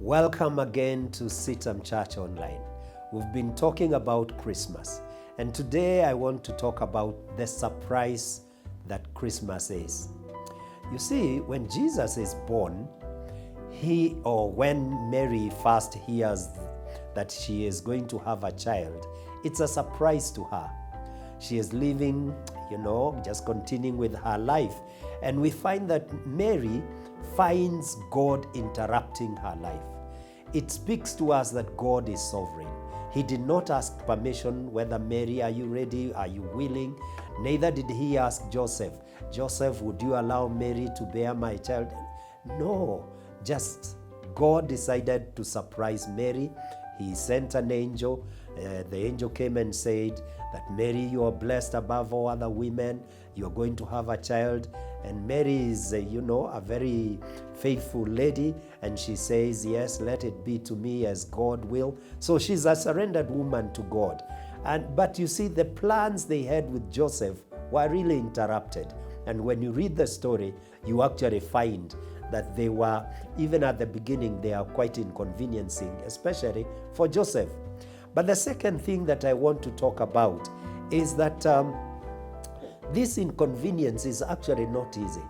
Welcome again to CITAM Church Online. We've been talking about Christmas, and today I want to talk about the surprise that Christmas is. You see, when Jesus is born, when Mary first hears that she is going to have a child, it's a surprise to her. She is living, just continuing with her life. And we find that Mary finds God interrupting her life. It speaks to us that God is sovereign. He did not ask permission whether, Mary, are you ready? Are you willing? Neither did he ask Joseph, would you allow Mary to bear my child? No, just God decided to surprise Mary. He sent an angel. The angel came and said that, Mary, you are blessed above all other women. You are going to have a child. And Mary is, a very faithful lady. And she says, yes, let it be to me as God will. So she's a surrendered woman to God. But you see, the plans they had with Joseph were really interrupted. And when you read the story, you actually find that they were, even at the beginning, they are quite inconveniencing, especially for Joseph. But the second thing that I want to talk about is that this inconvenience is actually not easy.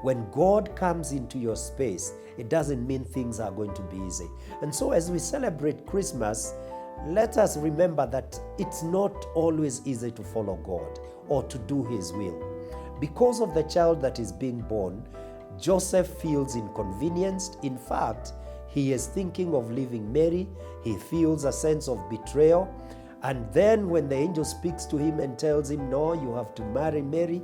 When God comes into your space, it doesn't mean things are going to be easy. And so as we celebrate Christmas, let us remember that it's not always easy to follow God or to do His will. Because of the child that is being born, Joseph feels inconvenienced. In fact, he is thinking of leaving Mary. He feels a sense of betrayal. And then when the angel speaks to him and tells him, no, you have to marry Mary,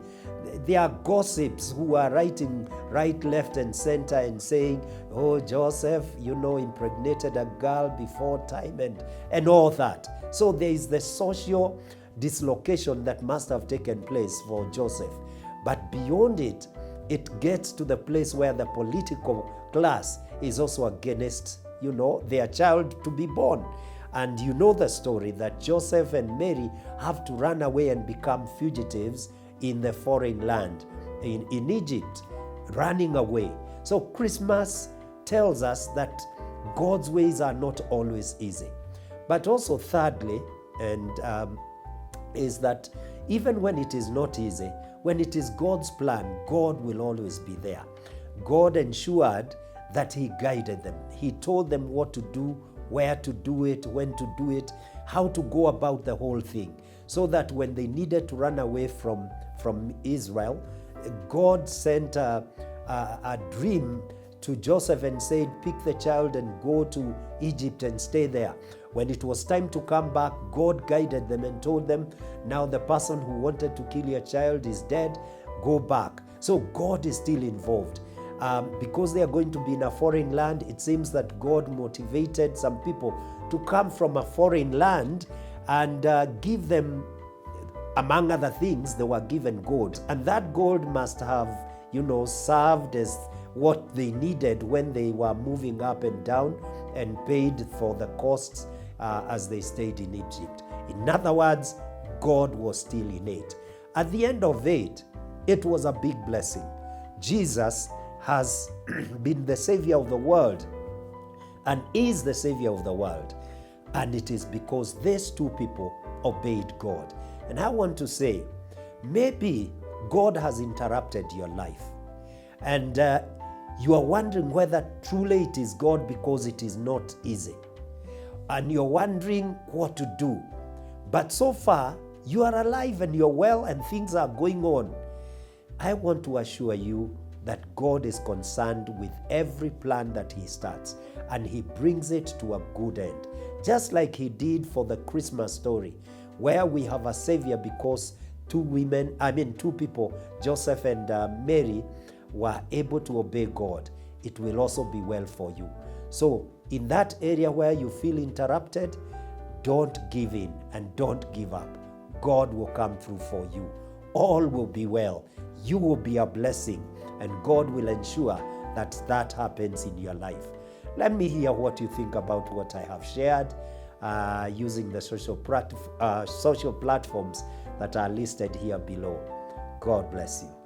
there are gossips who are writing right, left, and center and saying, oh, Joseph, impregnated a girl before time and all that. So there is the social dislocation that must have taken place for Joseph. But beyond it, it gets to the place where the political class is also against, their child to be born. And you know the story that Joseph and Mary have to run away and become fugitives in the foreign land, in Egypt, running away. So Christmas tells us that God's ways are not always easy. But also thirdly, is that even when it is not easy, when it is God's plan, God will always be there. God ensured that He guided them. He told them what to do, where to do it, when to do it, how to go about the whole thing. So that when they needed to run away from Israel, God sent a dream to Joseph and said, pick the child and go to Egypt and stay there. When it was time to come back, God guided them and told them, now the person who wanted to kill your child is dead, go back. So God is still involved. Because they are going to be in a foreign land, it seems that God motivated some people to come from a foreign land and give them, among other things, they were given gold. And that gold must have, served as what they needed when they were moving up and down and paid for the costs as they stayed in Egypt. In other words, God was still in it. At the end of it, it was a big blessing. Jesus has been the Savior of the world and is the Savior of the world. And it is because these two people obeyed God. And I want to say, maybe God has interrupted your life. And you are wondering whether truly it is God because it is not easy. And you're wondering what to do. But so far, you are alive and you're well and things are going on. I want to assure you that God is concerned with every plan that He starts, and He brings it to a good end. Just like He did for the Christmas story, where we have a Savior because two people, Joseph and Mary, were able to obey God. It will also be well for you. So in that area where you feel interrupted, don't give in and don't give up. God will come through for you. All will be well. You will be a blessing, and God will ensure that happens in your life. Let me hear what you think about what I have shared using the social platforms that are listed here below. God bless you.